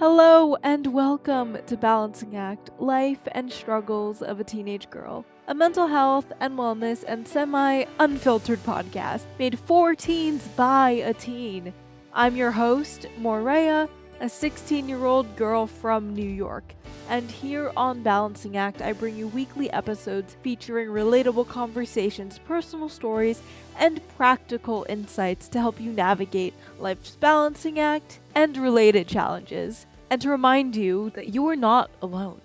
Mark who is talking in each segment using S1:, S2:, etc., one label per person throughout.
S1: Hello and welcome to Balancing Act Life and Struggles of a Teenage Girl, a mental health and wellness and semi unfiltered podcast made for teens by a teen. I'm your host, Morea, a 16-year-old girl from New York. And here on Balancing Act, I bring you weekly episodes featuring relatable conversations, personal stories, and practical insights to help you navigate life's balancing act and related challenges, and to remind you that you are not alone.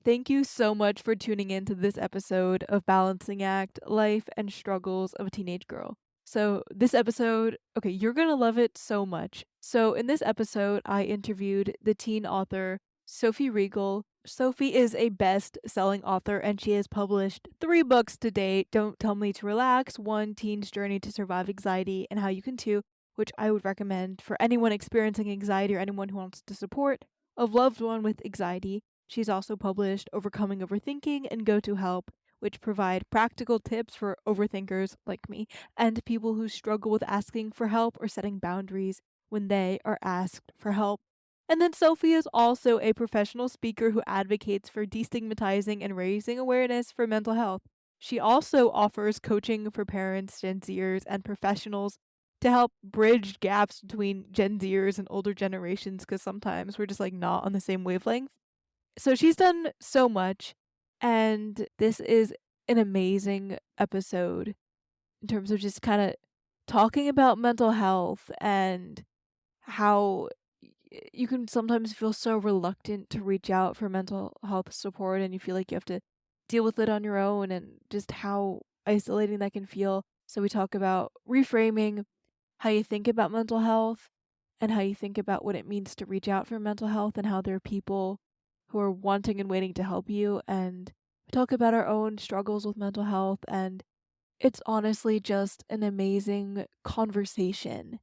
S1: Thank you so much for tuning in to this episode of Balancing Act Life and Struggles of a Teenage Girl. So, this episode, okay, you're gonna love it so much. So, in this episode, I interviewed the teen author Sophie Riegel. Sophie is a best selling author and she has published 3 books to date: Don't Tell Me to Relax, One Teen's Journey to Survive Anxiety, and How You Can Too, which I would recommend for anyone experiencing anxiety or anyone who wants to support a loved one with anxiety. She's also published Overcoming Overthinking and Go to Help, which provide practical tips for overthinkers like me and people who struggle with asking for help or setting boundaries when they are asked for help. And then Sophie is also a professional speaker who advocates for destigmatizing and raising awareness for mental health. She also offers coaching for parents, Gen Zers, and professionals to help bridge gaps between Gen Zers and older generations because sometimes we're just like not on the same wavelength. So she's done so much, and this is an amazing episode in terms of just kind of talking about mental health and how you can sometimes feel so reluctant to reach out for mental health support and you feel like you have to deal with it on your own and just how isolating that can feel. So we talk about reframing how you think about mental health and how you think about what it means to reach out for mental health and how there are people who are wanting and waiting to help you. And we talk about our own struggles with mental health. And it's honestly just an amazing conversation.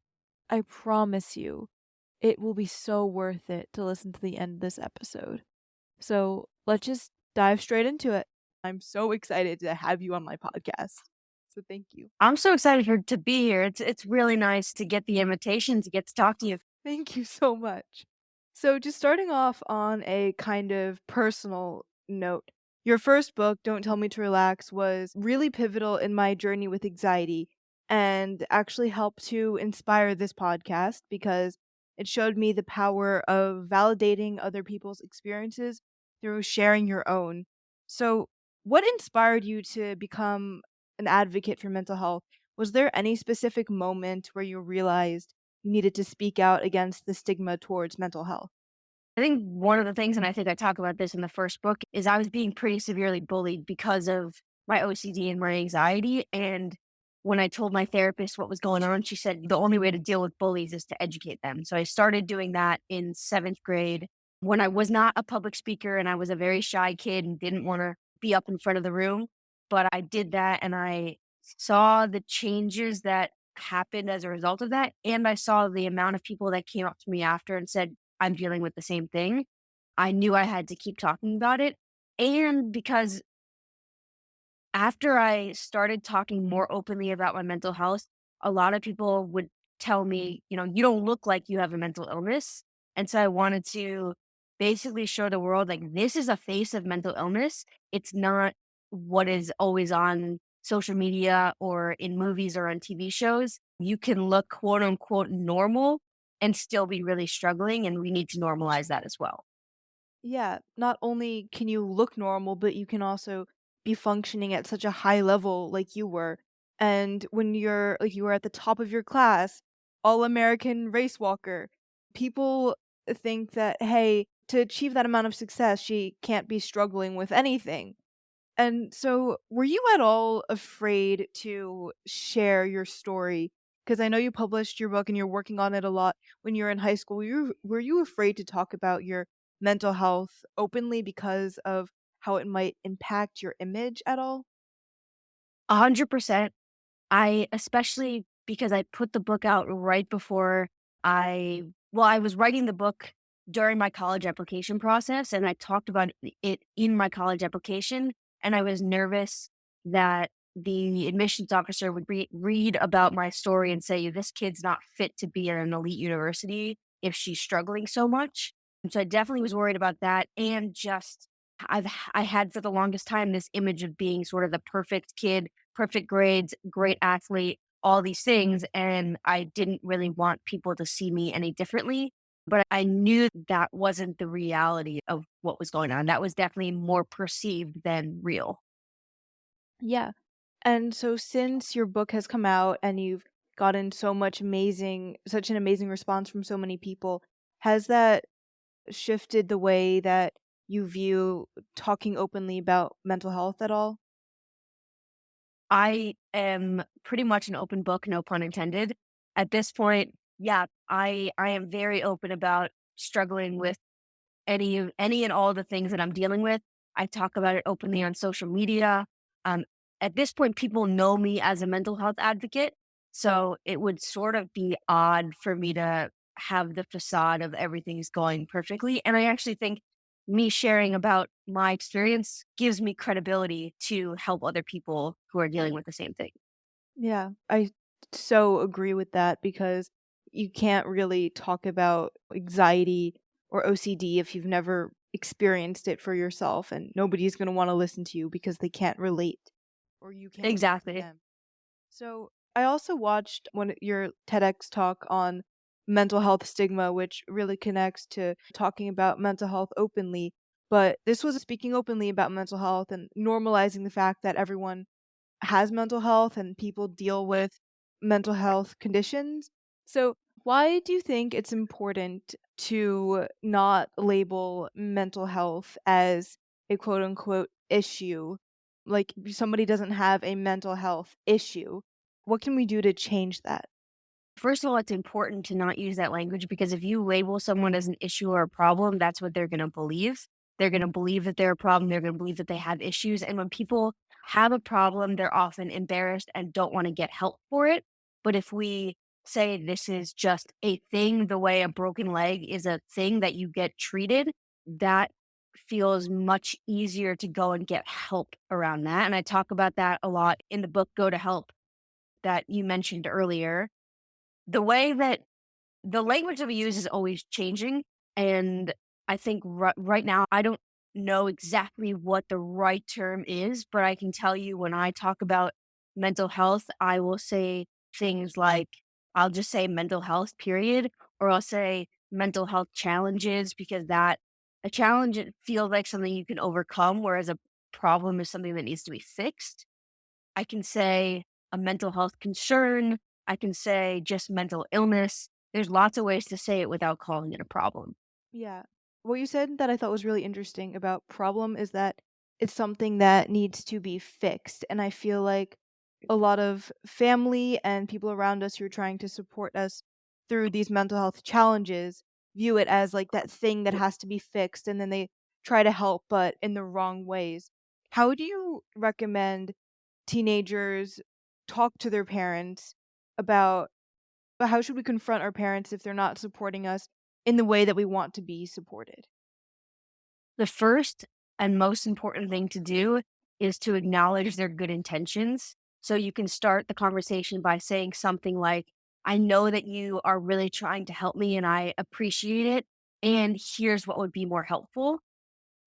S1: I promise you, it will be so worth it to listen to the end of this episode. So let's just dive straight into it. I'm so excited to have you on my podcast. So thank you.
S2: I'm so excited to be here. It's really nice to get the invitation to get to talk to you.
S1: Thank you so much. So, just starting off on a kind of personal note, your first book, Don't Tell Me to Relax, was really pivotal in my journey with anxiety and actually helped to inspire this podcast because it showed me the power of validating other people's experiences through sharing your own. So, what inspired you to become an advocate for mental health? Was there any specific moment where you realized you needed to speak out against the stigma towards mental health?
S2: I think one of the things, and I think I talk about this in the first book, is I was being pretty severely bullied because of my OCD and my anxiety. And when I told my therapist what was going on, she said the only way to deal with bullies is to educate them. So I started doing that in 7th grade when I was not a public speaker and I was a very shy kid and didn't want to be up in front of the room. But I did that and I saw the changes that happened as a result of that. And I saw the amount of people that came up to me after and said, I'm dealing with the same thing. I knew I had to keep talking about it. And because after I started talking more openly about my mental health, a lot of people would tell me, you don't look like you have a mental illness. And so I wanted to basically show the world like this is a face of mental illness. It's not what is always on social media or in movies or on TV shows. You can look quote unquote normal and still be really struggling. And we need to normalize that as well.
S1: Yeah, not only can you look normal, but you can also be functioning at such a high level like you were. And when you're like you were at the top of your class, all American race walker, people think that, hey, to achieve that amount of success, she can't be struggling with anything. And so, were you at all afraid to share your story? Because I know you published your book and you're working on it a lot when you were in high school. Were you afraid to talk about your mental health openly because of how it might impact your image at all?
S2: 100%. I especially because I put the book out right before I was writing the book during my college application process, and I talked about it in my college application, and I was nervous that the admissions officer would read about my story and say, "This kid's not fit to be at an elite university if she's struggling so much." And so I definitely was worried about that, and just I had for the longest time this image of being sort of the perfect kid, perfect grades, great athlete, all these things, and I didn't really want people to see me any differently. But I knew that wasn't the reality of what was going on. That was definitely more perceived than real.
S1: Yeah. And so since your book has come out and you've gotten such an amazing response from so many people, has that shifted the way that you view talking openly about mental health at all?
S2: I am pretty much an open book, no pun intended. At this point, yeah, I am very open about struggling with any and all the things that I'm dealing with. I talk about it openly on social media. Um, at this point, people know me as a mental health advocate, so it would sort of be odd for me to have the facade of everything's going perfectly. And I actually think me sharing about my experience gives me credibility to help other people who are dealing with the same thing.
S1: Yeah, I so agree with that because you can't really talk about anxiety or OCD if you've never experienced it for yourself, and nobody's going to want to listen to you because they can't relate or you can't relate to
S2: Exactly.
S1: them. So, I also watched your TEDx talk on mental health stigma, which really connects to talking about mental health openly. But this was speaking openly about mental health and normalizing the fact that everyone has mental health and people deal with mental health conditions. So, why do you think it's important to not label mental health as a quote unquote issue? Like, if somebody doesn't have a mental health issue. What can we do to change that?
S2: First of all, it's important to not use that language because if you label someone as an issue or a problem, that's what they're going to believe. They're going to believe that they're a problem. They're going to believe that they have issues. And when people have a problem, they're often embarrassed and don't want to get help for it. But if we say this is just a thing, the way a broken leg is a thing that you get treated, that feels much easier to go and get help around that. And I talk about that a lot in the book, Go to Help, that you mentioned earlier. The way that the language that we use is always changing, and I think right now, I don't know exactly what the right term is, but I can tell you when I talk about mental health, I will say things like, I'll just say mental health, period, or I'll say mental health challenges because that a challenge, it feels like something you can overcome, whereas a problem is something that needs to be fixed. I can say a mental health concern. I can say just mental illness. There's lots of ways to say it without calling it a problem.
S1: Yeah. What you said that I thought was really interesting about problem is that it's something that needs to be fixed. And I feel like a lot of family and people around us who are trying to support us through these mental health challenges view it as like that thing that has to be fixed and then they try to help but in the wrong ways. How do you recommend teenagers talk to their parents about but how should we confront our parents if they're not supporting us in the way that we want to be supported?
S2: The first and most important thing to do is to acknowledge their good intentions. So you can start the conversation by saying something like, I know that you are really trying to help me and I appreciate it. And here's what would be more helpful.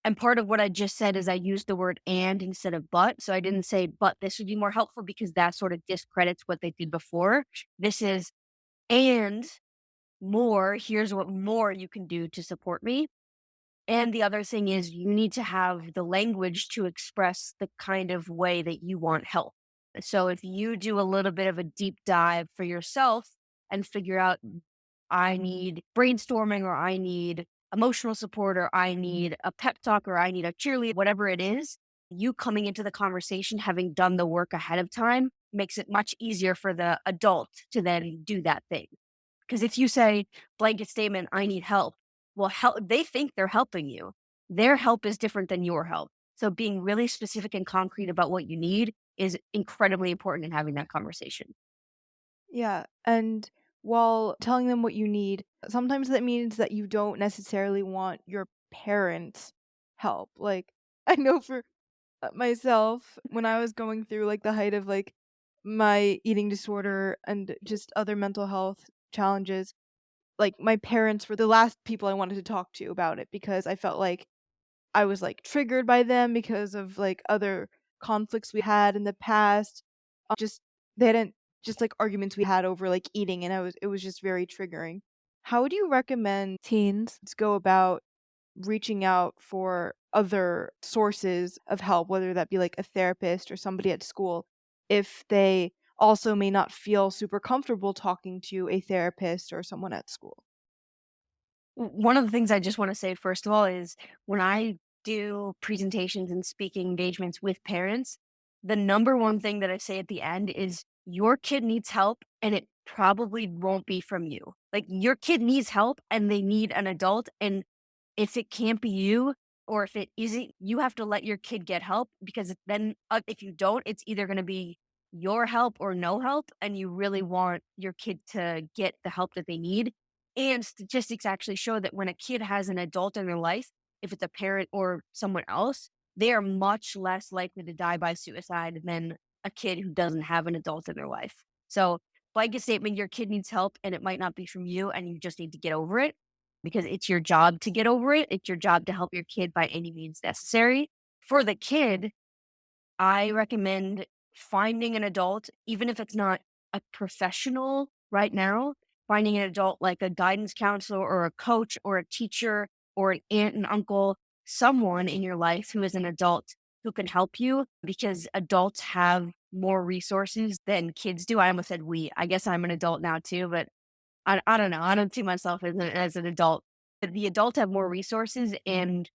S2: And part of what I just said is I used the word and instead of but. So I didn't say, but this would be more helpful because that sort of discredits what they did before. This is, and more, here's what more you can do to support me. And the other thing is you need to have the language to express the kind of way that you want help. So if you do a little bit of a deep dive for yourself and figure out I need brainstorming or I need emotional support or I need a pep talk or I need a cheerleader, whatever it is, you coming into the conversation having done the work ahead of time makes it much easier for the adult to then do that thing. Because if you say blanket statement, I need help, well, they think they're helping you. Their help is different than your help. So being really specific and concrete about what you need is incredibly important in having that conversation.
S1: Yeah, and while telling them what you need, sometimes that means that you don't necessarily want your parents' help. Like, I know for myself when I was going through, like, the height of, like, my eating disorder and just other mental health challenges, like, my parents were the last people I wanted to talk to about it because I felt like I was, like, triggered by them because of, like, other conflicts we had in the past. Just they hadn't just, like, arguments we had over, like, eating, and it was just very triggering. How would you recommend teens go about reaching out for other sources of help, whether that be, like, a therapist or somebody at school, if they also may not feel super comfortable talking to a therapist or someone at school?
S2: One of the things I just want to say, first of all, is when I do presentations and speaking engagements with parents, the number one thing that I say at the end is your kid needs help and it probably won't be from you. Like your kid needs help and they need an adult. And if it can't be you, or if it isn't, you have to let your kid get help because then if you don't, it's either going to be your help or no help. And you really want your kid to get the help that they need. And statistics actually show that when a kid has an adult in their life, if it's a parent or someone else, they are much less likely to die by suicide than a kid who doesn't have an adult in their life. So, blanket statement, your kid needs help and it might not be from you, and you just need to get over it because it's your job to get over it. It's your job to help your kid by any means necessary. For the kid, I recommend finding an adult, even if it's not a professional right now, finding an adult like a guidance counselor or a coach or a teacher or an aunt and uncle, someone in your life who is an adult who can help you because adults have more resources than kids do. I almost said we. I guess I'm an adult now too, but I don't know. I don't see myself as an adult. But the adults have more resources, and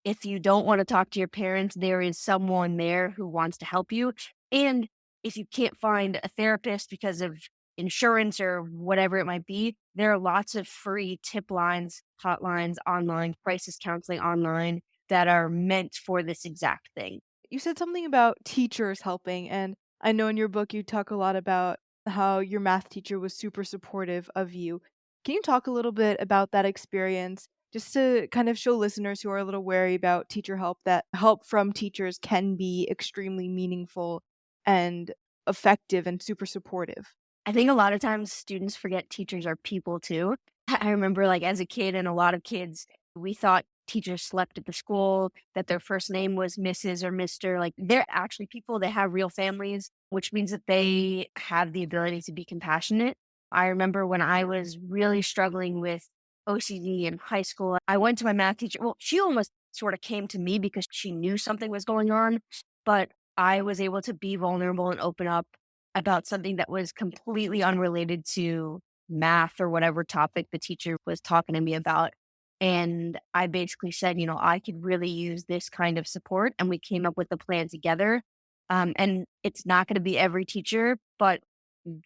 S2: if you don't wanna talk to your parents, there is someone there who wants to help you, and if you can't find a therapist because of insurance or whatever it might be, there are lots of free tip lines, hotlines online, crisis counseling online that are meant for this exact thing.
S1: You said something about teachers helping, and I know in your book you talk a lot about how your math teacher was super supportive of you. Can you talk a little bit about that experience just to kind of show listeners who are a little wary about teacher help that help from teachers can be extremely meaningful and effective and super supportive?
S2: I think a lot of times students forget teachers are people too. I remember like as a kid and a lot of kids, we thought teachers slept at the school, that their first name was Mrs. or Mr. Like they're actually people that have real families, which means that they have the ability to be compassionate. I remember when I was really struggling with OCD in high school, I went to my math teacher. Well, she almost sort of came to me because she knew something was going on, but I was able to be vulnerable and open up about something that was completely unrelated to math or whatever topic the teacher was talking to me about. And I basically said, I could really use this kind of support. And we came up with a plan together. And it's not going to be every teacher, but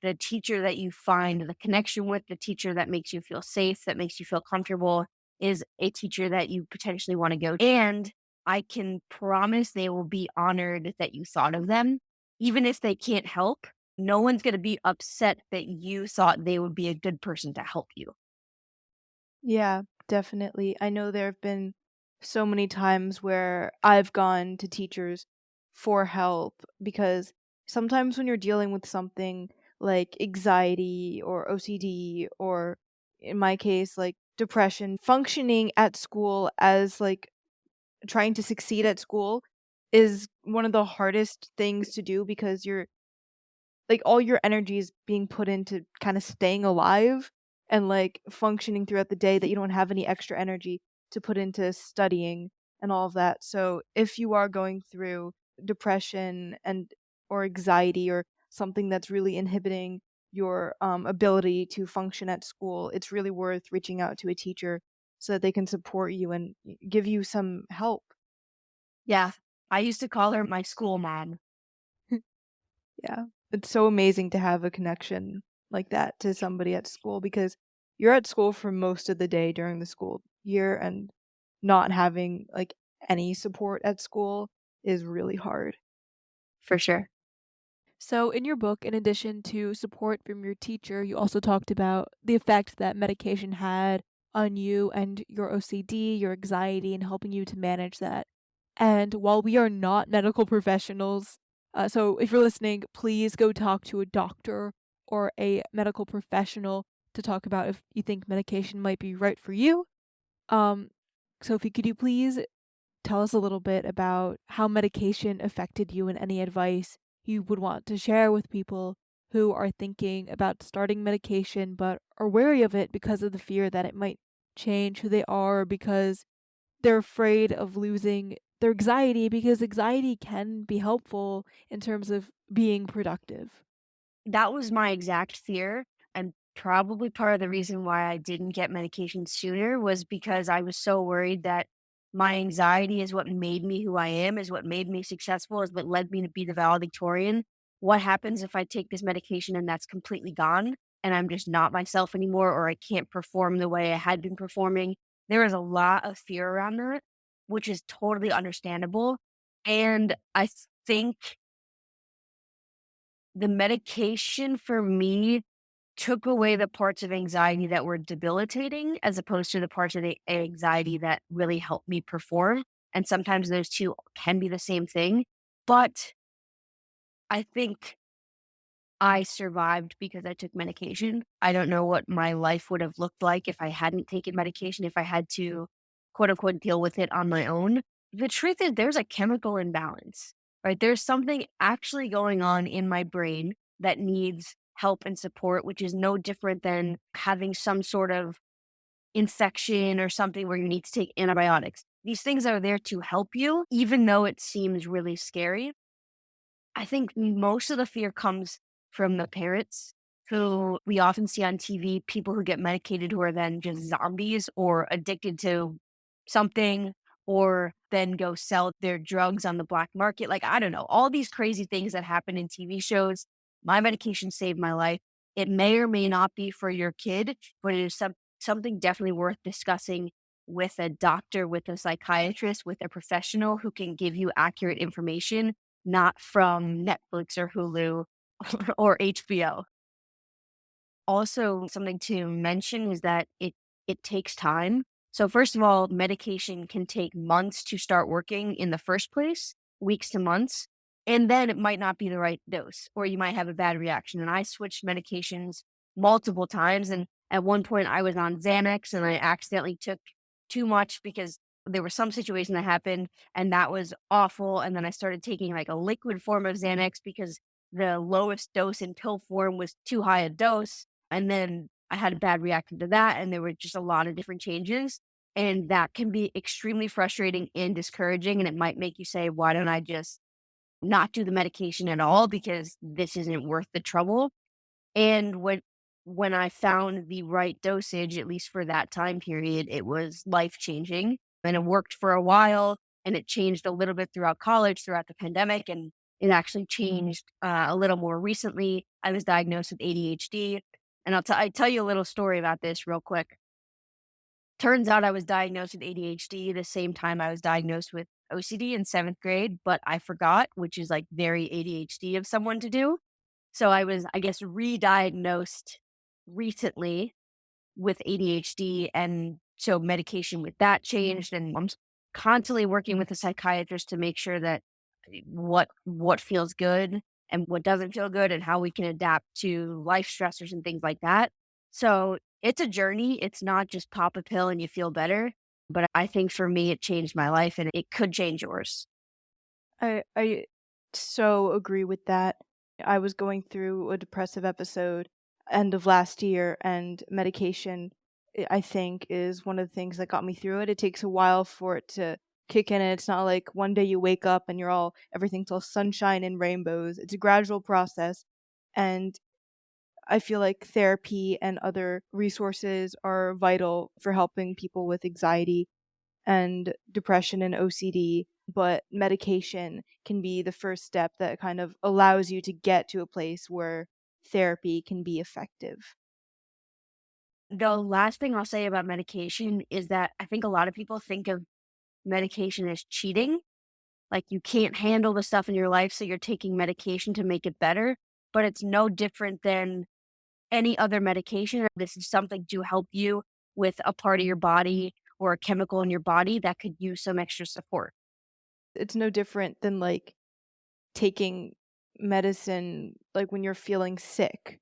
S2: the teacher that you find the connection with, the teacher that makes you feel safe, that makes you feel comfortable, is a teacher that you potentially want to go to. And I can promise they will be honored that you thought of them. Even if they can't help, no one's going to be upset that you thought they would be a good person to help you.
S1: Yeah, definitely. I know there have been so many times where I've gone to teachers for help because sometimes when you're dealing with something like anxiety or OCD or in my case like depression, functioning at school as like trying to succeed at school is one of the hardest things to do because you're like, all your energy is being put into kinda staying alive and, like, functioning throughout the day that you don't have any extra energy to put into studying and all of that, so if you are going through depression and or anxiety or something that's really inhibiting your, ability to function at school, it's really worth reaching out to a teacher so that they can support you and give you some help.
S2: Yeah. I used to call her my school mom.
S1: Yeah. It's so amazing to have a connection like that to somebody at school because you're at school for most of the day during the school year and not having like any support at school is really hard.
S2: For sure.
S1: So, in your book, in addition to support from your teacher, you also talked about the effect that medication had on you and your OCD, your anxiety, and helping you to manage that. And while we are not medical professionals, so if you're listening, please go talk to a doctor or a medical professional to talk about if you think medication might be right for you. Um, Sophie, could you please tell us a little bit about how medication affected you and any advice you would want to share with people who are thinking about starting medication but are wary of it because of the fear that it might change who they are or because they're afraid of losing their anxiety because anxiety can be helpful in terms of being productive.
S2: That was my exact fear, and probably part of the reason why I didn't get medication sooner was because I was so worried that my anxiety is what made me who I am, is what made me successful, is what led me to be the valedictorian. What happens if I take this medication and that's completely gone and I'm just not myself anymore or I can't perform the way I had been performing? There is a lot of fear around that, which is totally understandable. And I think the medication for me took away the parts of anxiety that were debilitating as opposed to the parts of the anxiety that really helped me perform. And sometimes those two can be the same thing. But I think I survived because I took medication. I don't know what my life would have looked like if I hadn't taken medication, if I had to quote unquote deal with it on my own. The truth is, there's a chemical imbalance, right? There's something actually going on in my brain that needs help and support, which is no different than having some sort of infection or something where you need to take antibiotics. These things are there to help you, even though it seems really scary. I think most of the fear comes from the parents who we often see on TV, people who get medicated who are then just zombies or addicted to something or then go sell their drugs on the black market. Like, I don't know, all these crazy things that happen in TV shows. My medication saved my life. It may or may not be for your kid, but it is something definitely worth discussing with a doctor, with a psychiatrist, with a professional who can give you accurate information, not from Netflix or Hulu or HBO. Also, something to mention is that it takes time. So first of all, medication can take months to start working in the first place, weeks to months, and then it might not be the right dose, or you might have a bad reaction. And I switched medications multiple times, and at one point I was on Xanax and I accidentally took too much because there was some situation that happened and that was awful. And then I started taking like a liquid form of Xanax because the lowest dose in pill form was too high a dose, and then I had a bad reaction to that, and there were just a lot of different changes, and that can be extremely frustrating and discouraging, and it might make you say, "Why don't I just not do the medication at all because this isn't worth the trouble?" And when I found the right dosage, at least for that time period, it was life-changing, and it worked for a while, and it changed a little bit throughout college, throughout the pandemic, and it actually changed, a little more recently. I was diagnosed with ADHD, and I tell you a little story about this real quick. Turns out I was diagnosed with ADHD the same time I was diagnosed with OCD in 7th grade, but I forgot, which is, like, very ADHD of someone to do. So I was, I guess, re-diagnosed recently with ADHD, and so medication with that changed, and I'm constantly working with a psychiatrist to make sure that what feels good and what doesn't feel good and how we can adapt to life stressors and things like that. So it's a journey. It's not just pop a pill and you feel better. But I think for me, it changed my life and it could change yours.
S1: I so agree with that. I was going through a depressive episode end of last year, and medication, I think, is one of the things that got me through it. It takes a while for it to kick in, and it's not like one day you wake up and everything's all sunshine and rainbows. It's a gradual process, and I feel like therapy and other resources are vital for helping people with anxiety and depression and OCD, but medication can be the first step that kind of allows you to get to a place where therapy can be effective.
S2: The last thing I'll say about medication is that I think a lot of people think of medication as cheating. Like you can't handle the stuff in your life, so you're taking medication to make it better. But it's no different than any other medication. This is something to help you with a part of your body or a chemical in your body that could use some extra support.
S1: It's no different than, like, taking medicine, like, when you're feeling sick.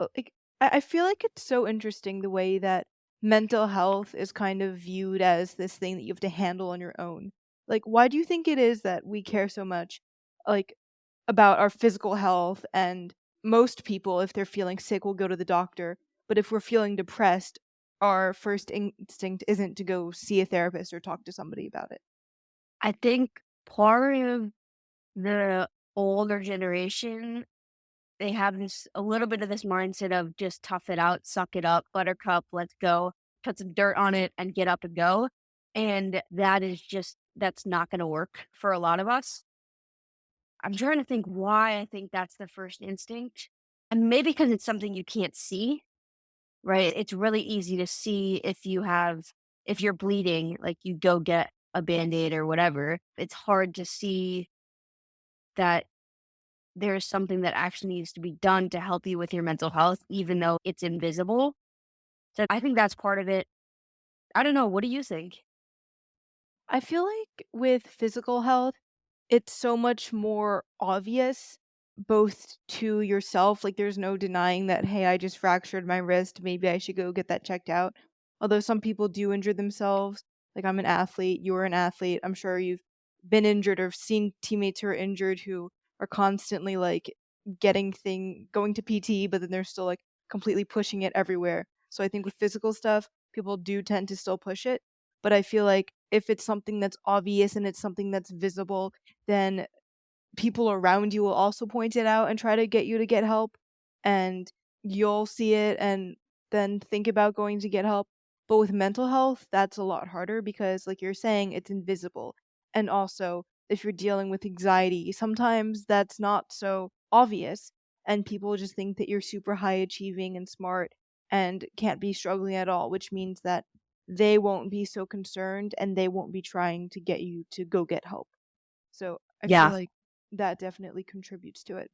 S1: Like, I feel like it's so interesting the way that mental health is kind of viewed as this thing that you have to handle on your own. Like, why do you think it is that we care so much, like, about our physical health, and most people, if they're feeling sick, will go to the doctor, but if we're feeling depressed, our first instinct isn't to go see a therapist or talk to somebody about it?
S2: I think part of the older generation, they have this a little bit of this mindset of just tough it out, suck it up, buttercup, let's go, put some dirt on it and get up and go. And that is just that's not gonna work for a lot of us. I'm trying to think why I think that's the first instinct. And maybe because it's something you can't see, right? It's really easy to see if you're bleeding, like you go get a band-aid or whatever. It's hard to see that there's something that actually needs to be done to help you with your mental health, even though it's invisible. So I think that's part of it. I don't know. What do you think?
S1: I feel like with physical health, it's so much more obvious both to yourself, like there's no denying that, hey, I just fractured my wrist, maybe I should go get that checked out. Although some people do injure themselves. Like I'm an athlete, you're an athlete. I'm sure you've been injured or seen teammates who are injured who are constantly like going to PT, but then they're still like completely pushing it everywhere. So I think with physical stuff, people do tend to still push it. But I feel like if it's something that's obvious and it's something that's visible, then people around you will also point it out and try to get you to get help, and you'll see it and then think about going to get help. But with mental health, that's a lot harder because, like you're saying, it's invisible. And also, if you're dealing with anxiety, sometimes that's not so obvious, and people just think that you're super high achieving and smart and can't be struggling at all, which means that they won't be so concerned and they won't be trying to get you to go get help. So I feel
S2: Yeah.
S1: like that definitely contributes to it.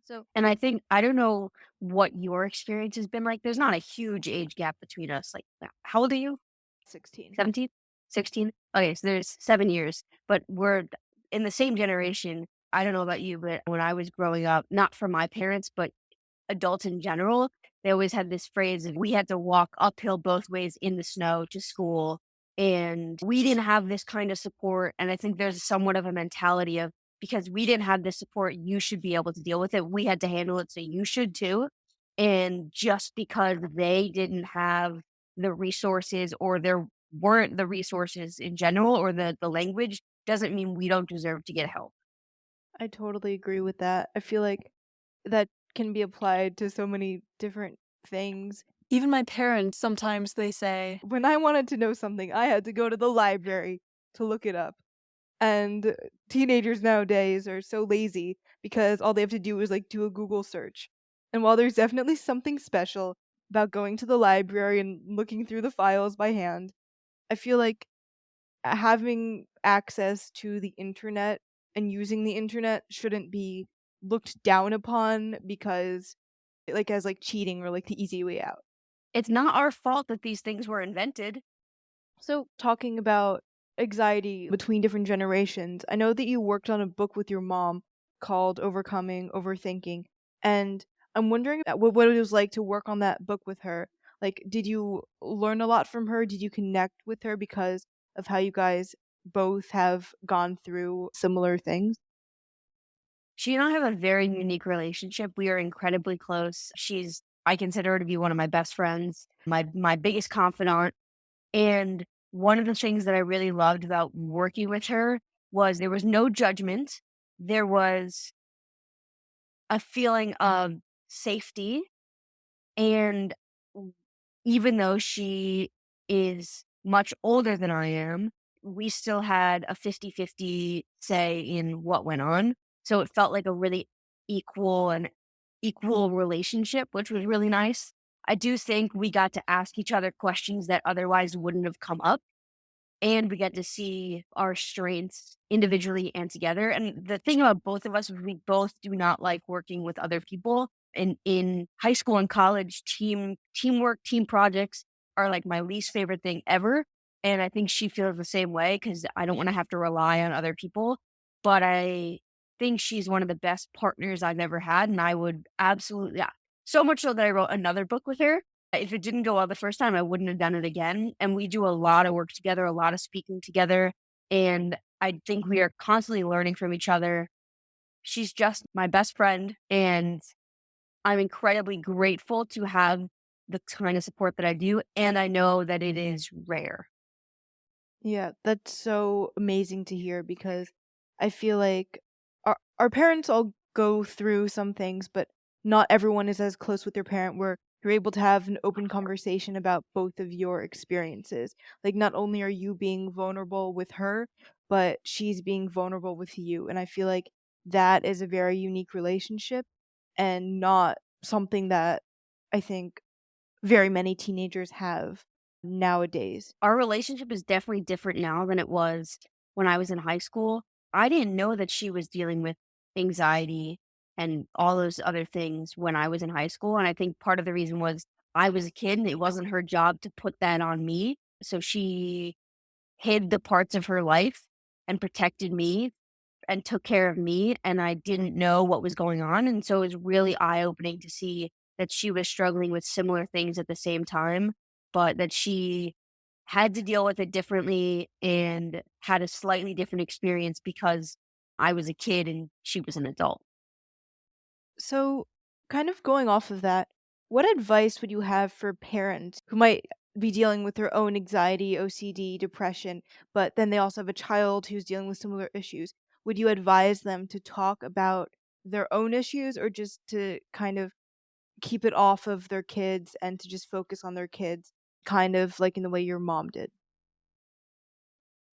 S1: So
S2: And I think, I don't know what your experience has been like. There's not a huge age gap between us. Like, how old are you?
S1: 16.
S2: 17? 16? Okay, so there's 7 years, but we're in the same generation. I don't know about you, but when I was growing up, not from my parents, but adults in general, they always had this phrase of we had to walk uphill both ways in the snow to school. And we didn't have this kind of support. And I think there's somewhat of a mentality of because we didn't have this support, you should be able to deal with it. We had to handle it, so you should too. And just because they didn't have the resources or there weren't the resources in general or the language doesn't mean we don't deserve to get help.
S1: I totally agree with that. I feel like that can be applied to so many different things. Even my parents, sometimes they say, when I wanted to know something, I had to go to the library to look it up. And teenagers nowadays are so lazy because all they have to do is like do a Google search. And while there's definitely something special about going to the library and looking through the files by hand, I feel like having access to the internet and using the internet shouldn't be looked down upon because like as like cheating or like the easy way out.
S2: It's not our fault that these things were invented.
S1: So talking about anxiety between different generations, I know that you worked on a book with your mom called Overcoming Overthinking, and I'm wondering what it was like to work on that book with her. Like, did you learn a lot from her? Did you connect with her because of how you guys both have gone through similar things?
S2: She and I have a very unique relationship. We are incredibly close. I consider her to be one of my best friends, my biggest confidant. And one of the things that I really loved about working with her was there was no judgment. There was a feeling of safety. And w even though she is much older than I am, we still had a 50-50 say in what went on. So it felt like a really equal relationship, which was really nice. I do think we got to ask each other questions that otherwise wouldn't have come up, and we get to see our strengths individually and together. And the thing about both of us is we both do not like working with other people. And in high school and college, teamwork, team projects are like my least favorite thing ever. And I think she feels the same way because I don't want to have to rely on other people. But I think she's one of the best partners I've ever had. And I would absolutely, yeah. So much so that I wrote another book with her. If it didn't go well the first time, I wouldn't have done it again. And we do a lot of work together, a lot of speaking together. And I think we are constantly learning from each other. She's just my best friend. And I'm incredibly grateful to have the kind of support that I do. And I know that it is rare.
S1: Yeah, that's so amazing to hear because I feel like our parents all go through some things, but not everyone is as close with their parent where you're able to have an open conversation about both of your experiences. Like not only are you being vulnerable with her, but she's being vulnerable with you. And I feel like that is a very unique relationship and not something that I think very many teenagers have nowadays.
S2: Our relationship is definitely different now than it was when I was in high school. I didn't know that she was dealing with anxiety and all those other things when I was in high school. And I think part of the reason was I was a kid and it wasn't her job to put that on me. So she hid the parts of her life and protected me and took care of me, and I didn't know what was going on, and so it was really eye-opening to see that she was struggling with similar things at the same time, but that she had to deal with it differently and had a slightly different experience because I was a kid and she was an adult.
S1: So, kind of going off of that, what advice would you have for parents who might be dealing with their own anxiety, OCD, depression, but then they also have a child who's dealing with similar issues? Would you advise them to talk about their own issues or just to kind of keep it off of their kids and to just focus on their kids, kind of like in the way your mom did?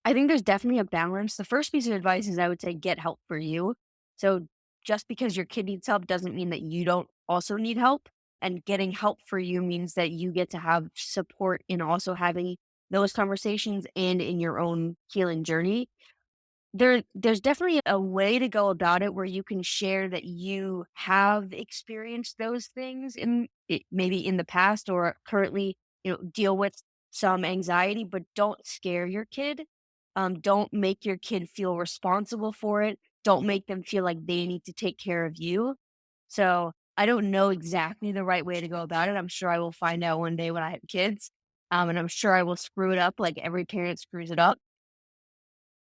S2: I think there's definitely a balance. The first piece of advice is I would say get help for you. So just because your kid needs help doesn't mean that you don't also need help. And getting help for you means that you get to have support in also having those conversations and in your own healing journey. There's definitely a way to go about it where you can share that you have experienced those things in maybe in the past or currently, deal with some anxiety, but don't scare your kid. Don't make your kid feel responsible for it. Don't make them feel like they need to take care of you. So I don't know exactly the right way to go about it. I'm sure I will find out one day when I have kids. And I'm sure I will screw it up like every parent screws it up.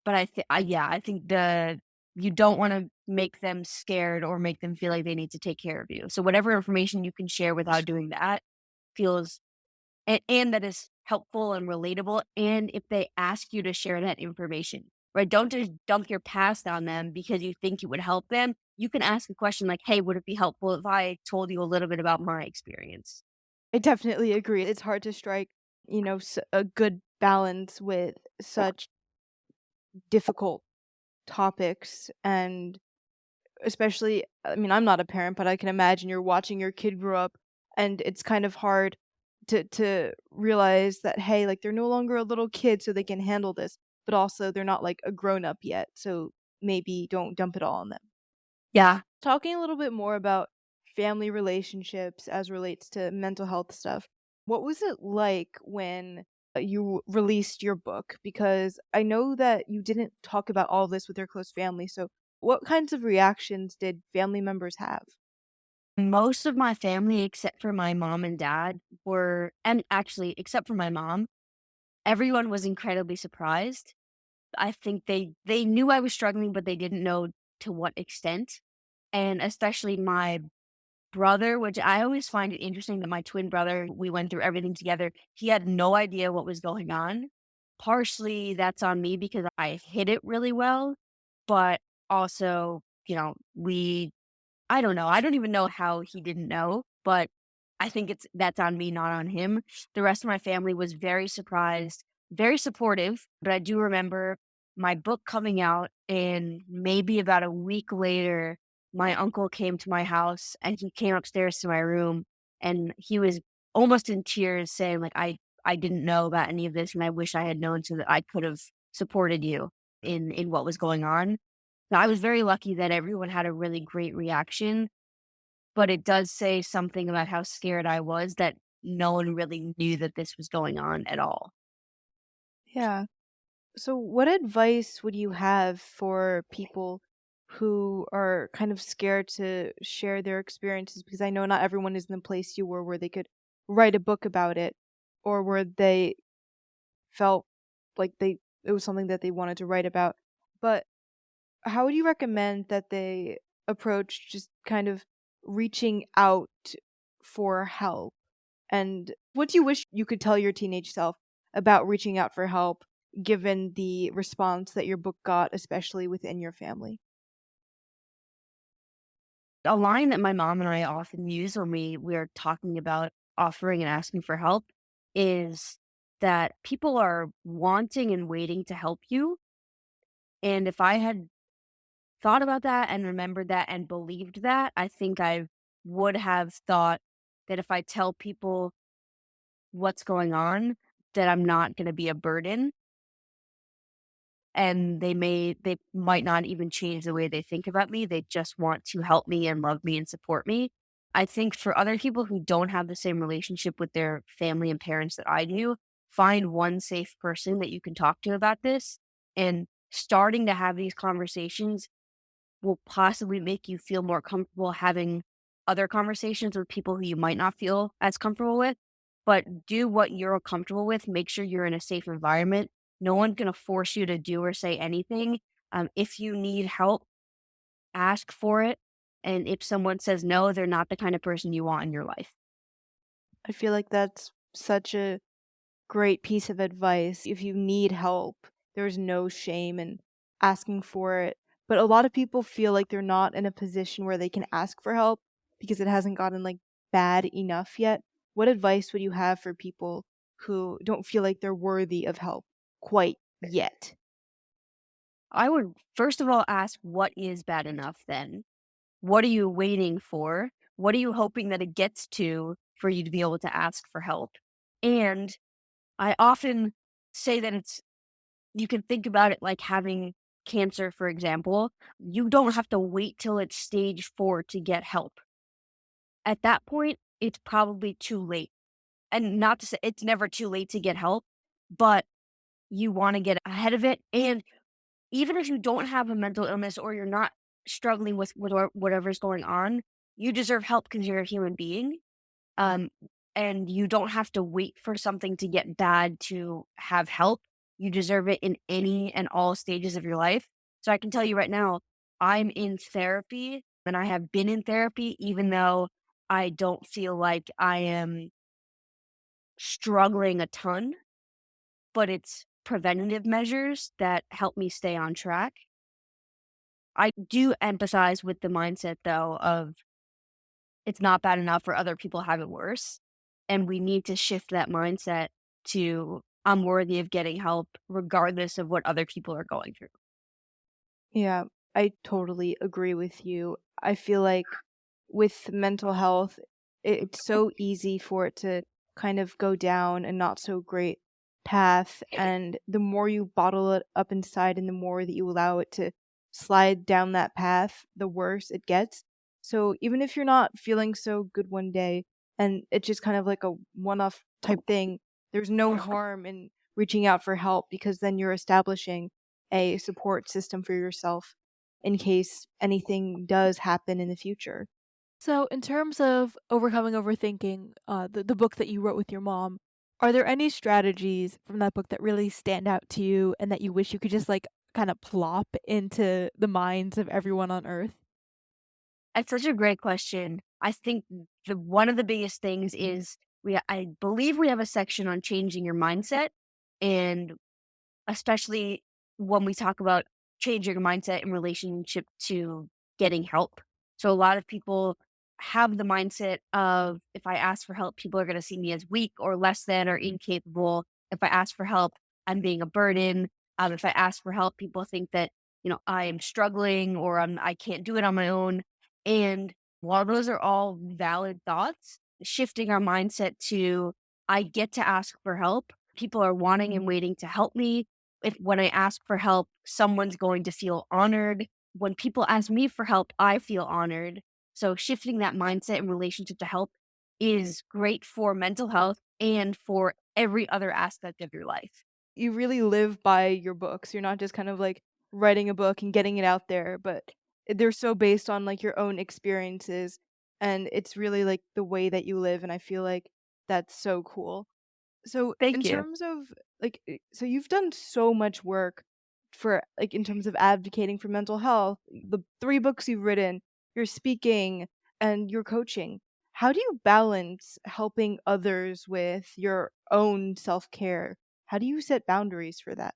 S2: But I think you don't wanna make them scared or make them feel like they need to take care of you. So whatever information you can share without doing that feels and that is helpful and relatable, and if they ask you to share that information, right? Don't just dump your past on them because you think it would help them. You can ask a question like, "Hey, would it be helpful if I told you a little bit about my experience?"
S1: I definitely agree. It's hard to strike, a good balance with such difficult topics and especially I mean, I'm not a parent, but I can imagine you're watching your kid grow up and it's kind of hard to realize that hey, like they're no longer a little kid so they can handle this, but also they're not like a grown up yet. So maybe don't dump it all on them.
S2: Yeah.
S1: Talking a little bit more about family relationships as relates to mental health stuff. What was it like when you released your book? Because I know that you didn't talk about all this with your close family. So, what kinds of reactions did family members have?
S2: Most of my family, except for my mom and dad, were and actually, except for my mom, everyone was incredibly surprised. I think they knew I was struggling, but they didn't know to what extent, and especially my brother, which I always find it interesting that my twin brother, we went through everything together. He had no idea what was going on. Partially, that's on me because I hid it really well, but also, we I don't know. I don't even know how he didn't know, but I think that's on me, not on him. The rest of my family was very surprised, very supportive, but I do remember my book coming out and maybe about a week later, my uncle came to my house and he came upstairs to my room and he was almost in tears saying like I didn't know about any of this and I wish I had known so that I could have supported you in what was going on. So I was very lucky that everyone had a really great reaction, but it does say something about how scared I was that no one really knew that this was going on at all.
S3: Yeah. So, what advice would you have for people who are kind of scared to share their experiences? Because I know not everyone is in the place you were where they could write a book about it or where they felt like it was something that they wanted to write about. But how would you recommend that they approach just kind of reaching out for help? And what do you wish you could tell your teenage self about reaching out for help given the response that your book got, especially within your family?
S2: A line that my mom and I often use when we're talking about offering and asking for help is that people are wanting and waiting to help you. And if I had thought about that and remembered that and believed that, I think I would have thought that if I tell people what's going on, that I'm not going to be a burden, and they might not even change the way they think about me. They just want to help me and love me and support me. I think for other people who don't have the same relationship with their family and parents that I do, find one safe person that you can talk to about this, and starting to have these conversations will possibly make you feel more comfortable having other conversations with people who you might not feel as comfortable with. But do what you're comfortable with. Make sure you're in a safe environment. No one's going to force you to do or say anything. If you need help, ask for it. And if someone says no, they're not the kind of person you want in your life.
S3: I feel like that's such a great piece of advice. If you need help, there's no shame in asking for it. But a lot of people feel like they're not in a position where they can ask for help because it hasn't gotten like bad enough yet. What advice would you have for people who don't feel like they're worthy of help quite yet?
S2: I would first of all ask, what is bad enough then? What are you waiting for? What are you hoping that it gets to for you to be able to ask for help? And I often say that you can think about it like having cancer, for example. You don't have to wait till it's stage 4 to get help. At that point, it's probably too late. And not to say it's never too late to get help, but you want to get ahead of it. And even if you don't have a mental illness or you're not struggling with whatever's going on, you deserve help because you're a human being. Um, and you don't have to wait for something to get bad to have help. You deserve it in any and all stages of your life. So I can tell you right now, I'm in therapy and I have been in therapy, even though I don't feel like I am struggling a ton, but it's preventative measures that help me stay on track. I do empathize with the mindset though of it's not bad enough for other people have it worse. And we need to shift that mindset to I'm worthy of getting help regardless of what other people are going through.
S3: Yeah, I totally agree with you. I feel like with mental health, it's so easy for it to kind of go down a not so great path. And the more you bottle it up inside and the more that you allow it to slide down that path, the worse it gets. So even if you're not feeling so good one day and it's just kind of like a one off type thing, there's no harm in reaching out for help because then you're establishing a support system for yourself in case anything does happen in the future.
S1: So, in terms of overcoming overthinking, the book that you wrote with your mom, are there any strategies from that book that really stand out to you and that you wish you could just like kind of plop into the minds of everyone on earth?
S2: That's such a great question. I think the one of the biggest things is I believe we have a section on changing your mindset, and especially when we talk about changing your mindset in relationship to getting help. So a lot of people have the mindset of if I ask for help, people are going to see me as weak or less than or incapable. If I ask for help, I'm being a burden. If I ask for help, people think that I am struggling or I can't do it on my own. And while those are all valid thoughts, shifting our mindset to I get to ask for help. People are wanting and waiting to help me. If when I ask for help, someone's going to feel honored. When people ask me for help, I feel honored. So shifting that mindset in relationship to help is great for mental health and for every other aspect of your life.
S3: you really live by your books. You're not just kind of like writing a book and getting it out there, but they're so based on like your own experiences, and it's really like the way that you live, and I feel like that's so cool. So in
S2: Thank you.
S3: terms of like so you've done so much work for like in terms of advocating for mental health, the 3 books you've written, your speaking, and your coaching. How do you balance helping others with your own self-care? How do you set boundaries for that?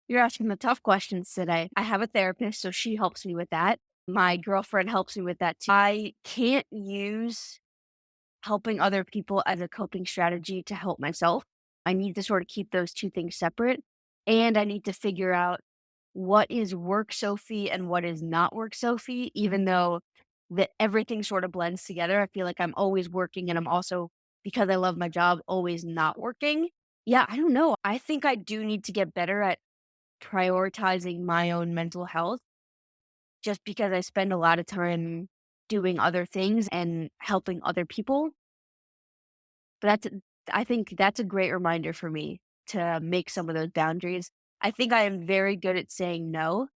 S2: You're asking the tough questions today. I have a therapist, so she helps me with that. My girlfriend helps me with that too. I can't use helping other people as a coping strategy to help myself. I need to sort of keep those two things separate. And I need to figure out what is work Sophie and what is not work Sophie, even though that everything sort of blends together. I feel like I'm always working and I'm also, because I love my job, always not working. Yeah, I don't know. I think I do need to get better at prioritizing my own mental health just because I spend a lot of time doing other things and helping other people. But I think that's a great reminder for me to make some of those boundaries. I think I am very good at saying no,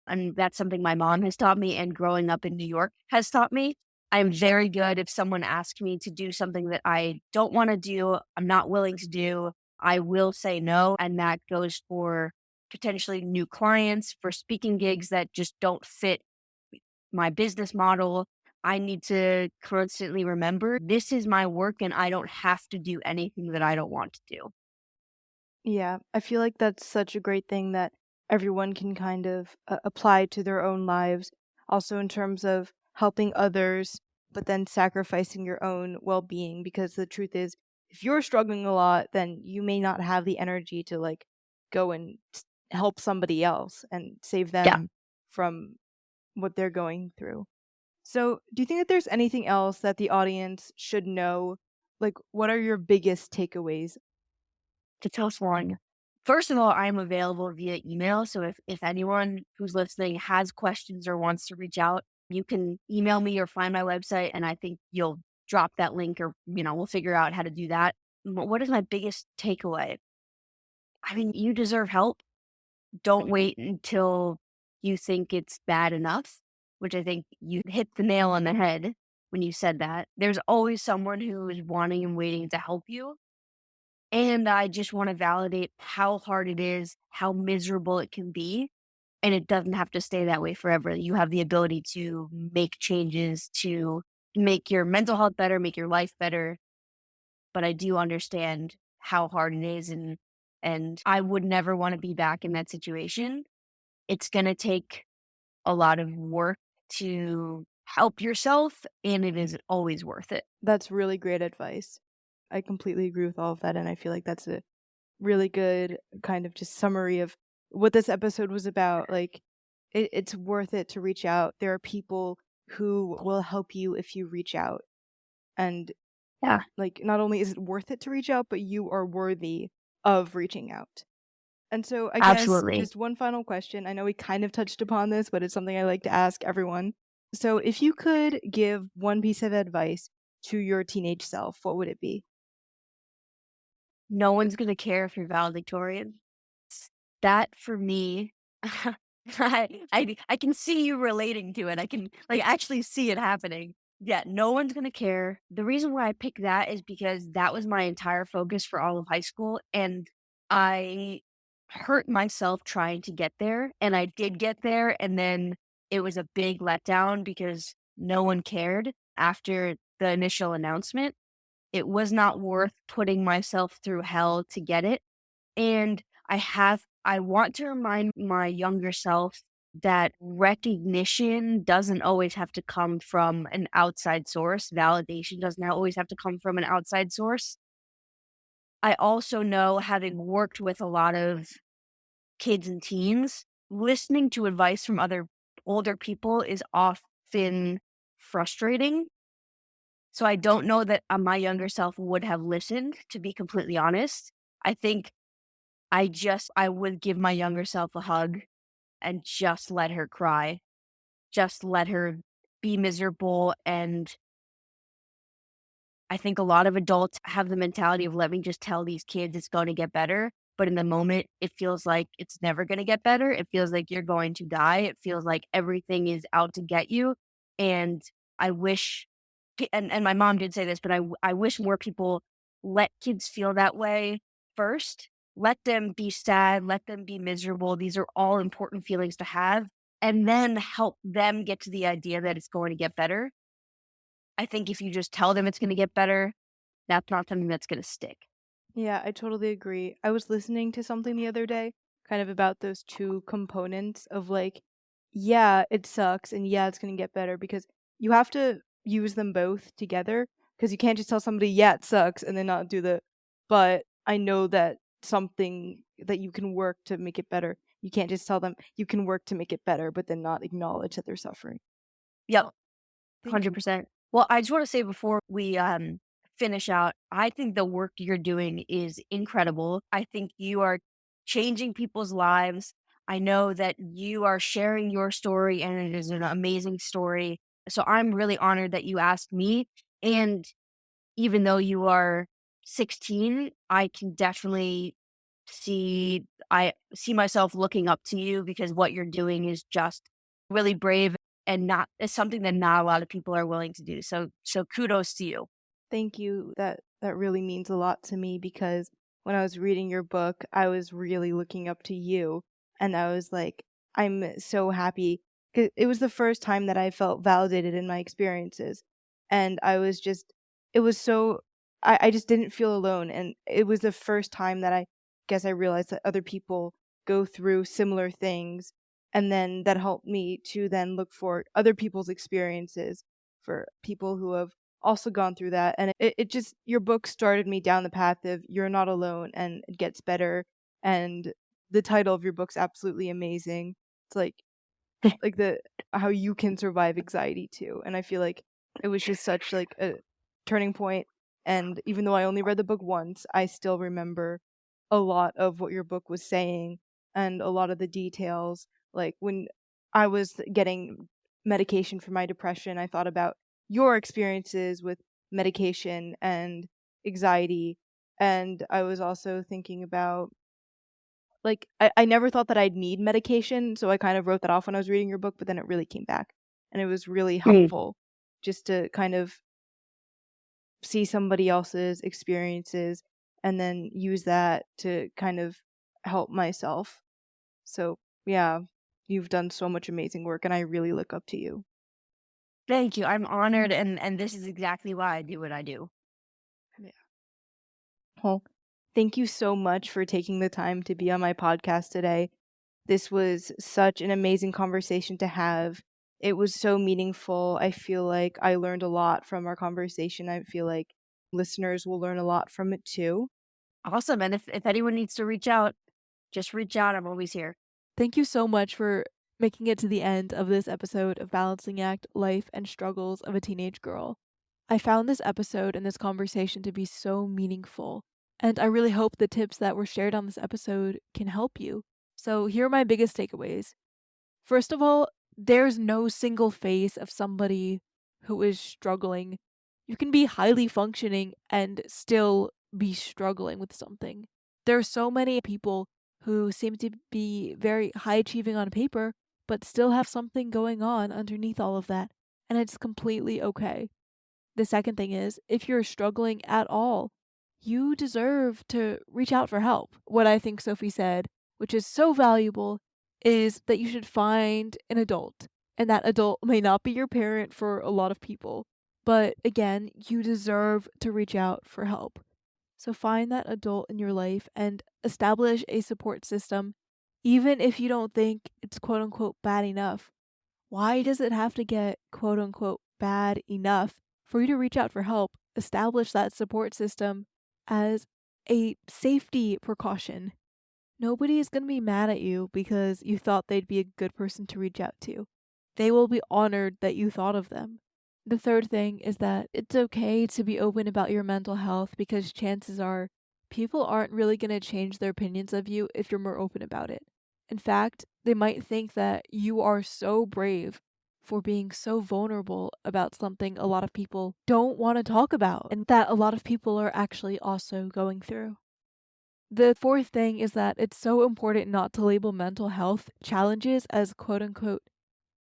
S2: and that's something my mom has taught me and growing up in New York has taught me. I'm very good if someone asks me to do something that I don't wanna do, I'm not willing to do, I will say no, and that goes for potentially new clients, for speaking gigs that just don't fit my business model. I need to constantly remember this is my work and I don't have to do anything that I don't want to do.
S3: Yeah, I feel like that's such a great thing that everyone can kind of apply to their own lives. Also, in terms of helping others, but then sacrificing your own well being. Because the truth is, if you're struggling a lot, then you may not have the energy to like go and help somebody else and save
S2: Yeah.
S3: them from what they're going through. So, do you think that there's anything else that the audience should know? Like, what are your biggest takeaways?
S2: To tell someone, first of all, I'm available via email. So if anyone who's listening has questions or wants to reach out, you can email me or find my website. And I think you'll drop that link or, we'll figure out how to do that. What is my biggest takeaway? I mean, you deserve help. Don't wait until you think it's bad enough, which I think you hit the nail on the head when you said that. There's always someone who is wanting and waiting to help you. And I just want to validate how hard it is, how miserable it can be. And it doesn't have to stay that way forever. You have the ability to make changes to make your mental health better, make your life better. But I do understand how hard it is and I would never want to be back in that situation. It's going to take a lot of work to help yourself and it is always worth it.
S3: That's really great advice. I completely agree with all of that, and I feel like that's a really good kind of just summary of what this episode was about. Like, it's worth it to reach out. There are people who will help you if you reach out. And,
S2: Yeah,
S3: like, not only is it worth it to reach out, but you are worthy of reaching out. And so, I guess
S2: absolutely.
S3: just one final question. I know we kind of touched upon this, but it's something I like to ask everyone. So, if you could give one piece of advice to your teenage self, what would it be?
S2: No one's going to care if you're valedictorian. That for me, I can see you relating to it. I can like actually see it happening. Yeah, no one's gonna care. The reason why I picked that is because that was my entire focus for all of high school, and I hurt myself trying to get there, and I did get there, and then it was a big letdown because no one cared after the initial announcement. It was not worth putting myself through hell to get it. And I want to remind my younger self that recognition doesn't always have to come from an outside source. Validation doesn't always have to come from an outside source. I also know, having worked with a lot of kids and teens, listening to advice from other older people is often frustrating. So I don't know that my younger self would have listened, to be completely honest. I think I would give my younger self a hug and just let her cry. Just let her be miserable, and I think a lot of adults have the mentality of let me just tell these kids it's going to get better. But in the moment, it feels like it's never going to get better. It feels like you're going to die. It feels like everything is out to get you. And I wish, and my mom did say this, but I wish more people let kids feel that way first. Let them be sad. Let them be miserable. These are all important feelings to have. And then help them get to the idea that it's going to get better. I think if you just tell them it's gonna get better, that's not something that's gonna stick.
S3: Yeah, I totally agree. I was listening to something the other day, kind of about those two components of like, yeah, it sucks, and yeah, it's gonna get better because you have to use them both together because you can't just tell somebody, yeah, it sucks, and then not do but I know that something that you can work to make it better. You can't just tell them you can work to make it better, but then not acknowledge that they're suffering.
S2: Yep,
S1: Thank you.
S2: 100%. Well, I just wanna say before we, finish out, I think the work you're doing is incredible. I think you are changing people's lives. I know that you are sharing your story, and it is an amazing story. So I'm really honored that you asked me, and even though you are 16, I can definitely I see myself looking up to you because what you're doing is just really brave and not it's something that not a lot of people are willing to do. So kudos to you.
S3: Thank you. That really means a lot to me because when I was reading your book, I was really looking up to you, and I was like, I'm so happy 'cause it was the first time that I felt validated in my experiences, and I was just it was so I just didn't feel alone, and it was the first time that I guess I realized that other people go through similar things, and then that helped me to then look for other people's experiences for people who have also gone through that, and it just your book started me down the path of you're not alone and it gets better, and the title of your book's absolutely amazing. It's like the how you can survive anxiety too, and I feel like it was just such like a turning point, and even though I only read the book once, I still remember a lot of what your book was saying and a lot of the details. Like when I was getting medication for my depression, I thought about your experiences with medication and anxiety, and I was also thinking about like, I never thought that I'd need medication, so I kind of wrote that off when I was reading your book, but then it really came back, and it was really
S2: Mm.
S3: helpful just to kind of see somebody else's experiences and then use that to kind of help myself. So, yeah, you've done so much amazing work, and I really look up to you.
S2: Thank you. I'm honored and this is exactly why I do what I do.
S3: Yeah. Well, thank you so much for taking the time to be on my podcast today. This was such an amazing conversation to have. It was so meaningful. I feel like I learned a lot from our conversation. I feel like listeners will learn a lot from it too.
S2: Awesome. And if anyone needs to reach out, just reach out. I'm always here.
S1: Thank you so much for making it to the end of this episode of Balancing Act Life and Struggles of a Teenage Girl. I found this episode and this conversation to be so meaningful, and I really hope the tips that were shared on this episode can help you. So, here are my biggest takeaways. First of all, there's no single face of somebody who is struggling. You can be highly functioning and still be struggling with something. There are so many people who seem to be very high achieving on paper, but still have something going on underneath all of that, and it's completely okay. The second thing is, if you're struggling at all, you deserve to reach out for help. What I think Sophie said, which is so valuable, is that you should find an adult. And that adult may not be your parent for a lot of people. But again, you deserve to reach out for help. So find that adult in your life and establish a support system, even if you don't think it's quote unquote bad enough. Why does it have to get quote unquote bad enough for you to reach out for help? Establish that support system as a safety precaution. Nobody is going to be mad at you because you thought they'd be a good person to reach out to. They will be honored that you thought of them. The third thing is that it's okay to be open about your mental health because chances are people aren't really going to change their opinions of you if you're more open about it. In fact, they might think that you are so brave for being so vulnerable about something a lot of people don't want to talk about and that a lot of people are actually also going through. The fourth thing is that it's so important not to label mental health challenges as quote unquote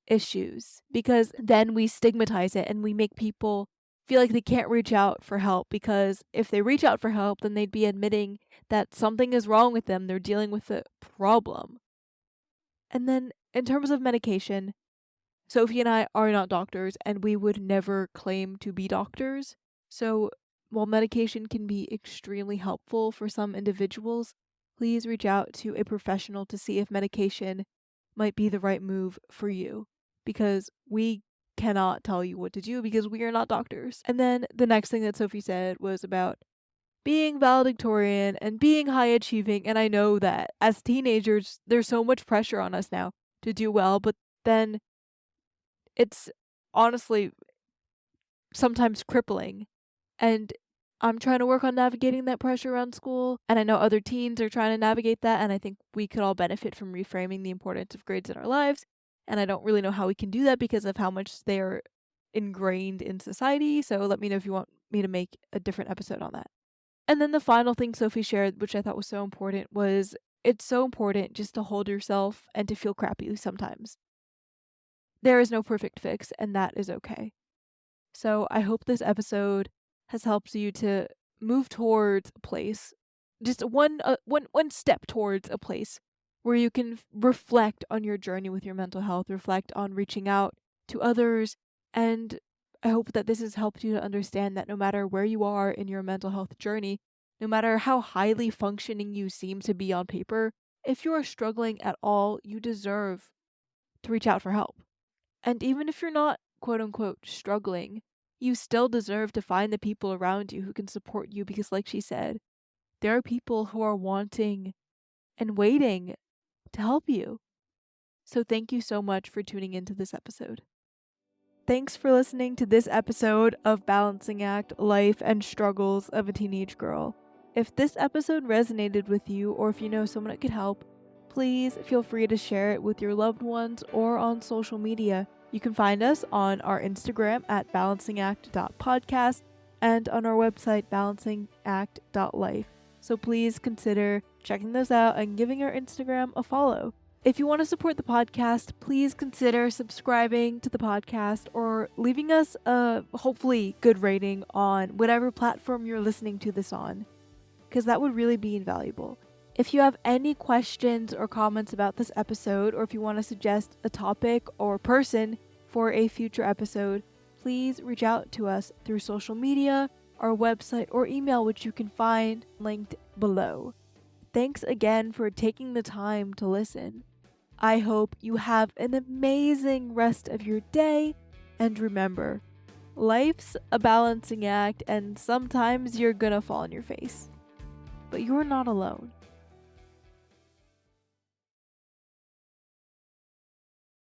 S1: issues, because then we stigmatize it and we make people feel like they can't reach out for help, because if they reach out for help, then they'd be admitting that something is wrong with them. They're dealing with a problem. And then in terms of medication, Sophie and I are not doctors and we would never claim to be doctors. So while medication can be extremely helpful for some individuals, please reach out to a professional to see if medication might be the right move for you, because we cannot tell you what to do because we are not doctors. And then the next thing that Sophie said was about being valedictorian and being high achieving. And I know that as teenagers, there's so much pressure on us now to do well, but then it's honestly sometimes crippling. And I'm trying to work on navigating that pressure around school, and I know other teens are trying to navigate that, and I think we could all benefit from reframing the importance of grades in our lives. And I don't really know how we can do that because of how much they are ingrained in society. So let me know if you want me to make a different episode on that. And then the final thing Sophie shared, which I thought was so important, was it's so important just to hold yourself and to feel crappy sometimes. There is no perfect fix, and that is okay. So I hope this episode has helped you to move towards a place, just one step towards a place where you can reflect on your journey with your mental health, reflect on reaching out to others, and I hope that this has helped you to understand that no matter where you are in your mental health journey, no matter how highly functioning you seem to be on paper, if you are struggling at all, you deserve to reach out for help. And even if you're not quote unquote struggling, you still deserve to find the people around you who can support you, because, like she said, there are people who are wanting and waiting to help you. So thank you so much for tuning into this episode. Thanks for listening to this episode of Balancing Act: Life and Struggles of a Teenage Girl. If this episode resonated with you, or if you know someone it could help, please feel free to share it with your loved ones or on social media. You can find us on our Instagram at balancingact.podcast and on our website balancingact.life. So please consider checking those out and giving our Instagram a follow. If you want to support the podcast, please consider subscribing to the podcast or leaving us a hopefully good rating on whatever platform you're listening to this on, because that would really be invaluable. If you have any questions or comments about this episode, or if you want to suggest a topic or person for a future episode, please reach out to us through social media, our website, or email, which you can find linked below. Thanks again for taking the time to listen. I hope you have an amazing rest of your day, and remember, life's a balancing act, and sometimes you're gonna fall on your face. But you're not alone.